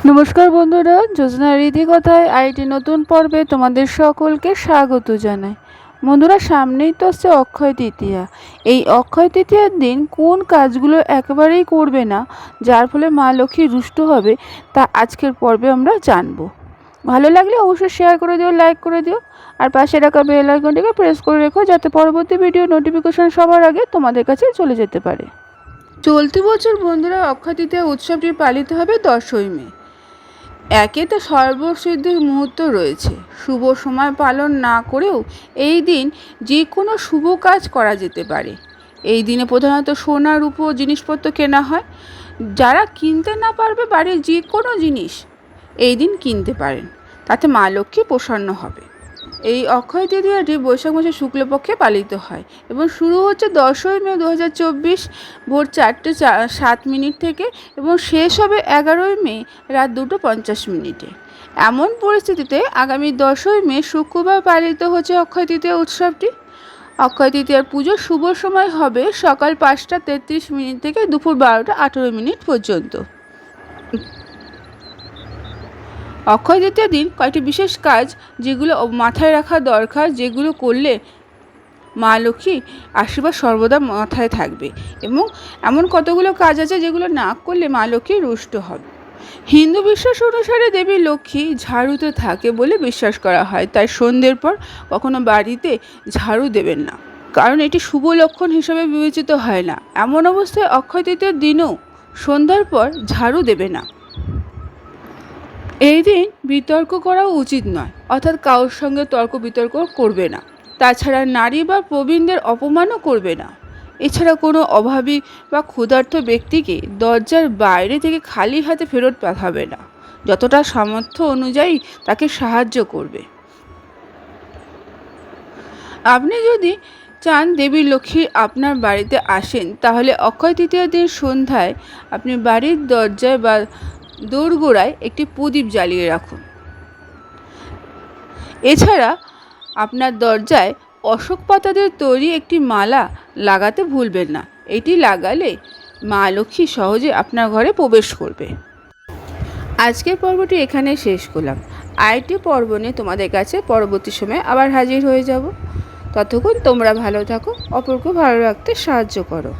নমস্কার বন্ধুরা, জ্যোৎস্না রীতিকথায় আরেকটি নতুন পর্বে তোমাদের সকলকে স্বাগত জানাই। বন্ধুরা, সামনেই তো আসছে অক্ষয় তৃতীয়া। এই অক্ষয় তৃতীয়ার দিন কোন কাজগুলো একেবারেই করবে না, যার ফলে মা লক্ষ্মী রুষ্ট হবে, তা আজকের পর্বে আমরা জানবো। ভালো লাগলে অবশ্যই শেয়ার করে দিও, লাইক করে দিও, আর পাশে রাখা বেল আইকনটিকে প্রেস করে রেখো, যাতে পরবর্তী ভিডিও নোটিফিকেশন সবার আগে তোমাদের কাছে চলে যেতে পারে। চলতি বছর বন্ধুরা অক্ষয় তৃতীয়া উৎসবটি পালিত হবে 10ই মে। একে তো সর্বসিদ্ধ মুহূর্ত রয়েছে, শুভ সময় পালন না করেও এই দিন যে কোনো শুভ কাজ করা যেতে পারে। এই দিনে প্রধানত সোনা রূপো জিনিসপত্র কেনা হয়। যারা কিনতে না পারবে বাড়ির যে কোনো জিনিস এই দিন কিনতে পারেন, তাতে মা লক্ষ্মী প্রসন্ন হবে। এই অক্ষয় তৃতীয়াটি বৈশাখ মাসের শুক্লপক্ষে পালিত হয় এবং শুরু হচ্ছে 10ই মে 2024 ভোর 4:07 থেকে এবং শেষ হবে 11ই মে রাত 2:50। এমন পরিস্থিতিতে আগামী 10ই মে শুক্রবার পালিত হচ্ছে অক্ষয় তৃতীয়া উৎসবটি। অক্ষয় তৃতীয়ার পুজোর শুভ সময় হবে সকাল 5:33 থেকে দুপুর 12:18 পর্যন্ত। অক্ষয় তৃতীয়ার দিন কয়েকটি বিশেষ কাজ যেগুলো মাথায় রাখা দরকার, যেগুলো করলে মা লক্ষ্মী আশীর্বাদ সর্বদা মাথায় থাকবে, এবং এমন কতগুলো কাজ আছে যেগুলো না করলে মা লক্ষ্মী রুষ্ট হবে। হিন্দু বিশ্বাস অনুসারে দেবী লক্ষ্মী ঝাড়ুতে থাকে বলে বিশ্বাস করা হয়, তাই সন্ধ্যের পর কখনো বাড়িতে ঝাড়ু দেবেন না, কারণ এটি শুভ লক্ষণ হিসেবে বিবেচিত হয় না। এমন অবস্থায় অক্ষয় তৃতীয়ার দিনও সন্ধ্যার পর ঝাড়ু দেবে না। এই দিন বিতর্ক করা উচিত নয়, অর্থাৎ কারোর সঙ্গে তর্ক বিতর্ক করবে না। তাছাড়া নারী বা প্রবীণদের অপমানও করবে না। এছাড়া কোনো অভাবী বা ক্ষুধার্ত ব্যক্তিকে দরজার বাইরে থেকে খালি হাতে ফেরত পাঠাবে না। যতটা সামর্থ্য অনুযায়ী তাকে সাহায্য করবে। আপনি যদি চান দেবী লক্ষ্মী আপনার বাড়িতে আসেন, তাহলে অক্ষয় তৃতীয়ার দিন সন্ধ্যায় আপনি বাড়ির দরজায় বা দোরগোড়ায় একটি প্রদীপ জ্বালিয়ে রাখুন। এছাড়া আপনার দরজায় অশোক পাতা দিয়ে তৈরি একটি মালা লাগাতে ভুলবেন না। এটি লাগালে মা লক্ষ্মী সহজে আপনার ঘরে প্রবেশ করবে। আজকের পর্বটি এখানে শেষ করলাম। আরেকটি পর্ব নিয়ে তোমাদের কাছে পরবর্তী সময়ে আবার হাজির হয়ে যাব। ততক্ষণ তোমরা ভালো থাকো, অপরকে ভালো রাখতে সাহায্য করো।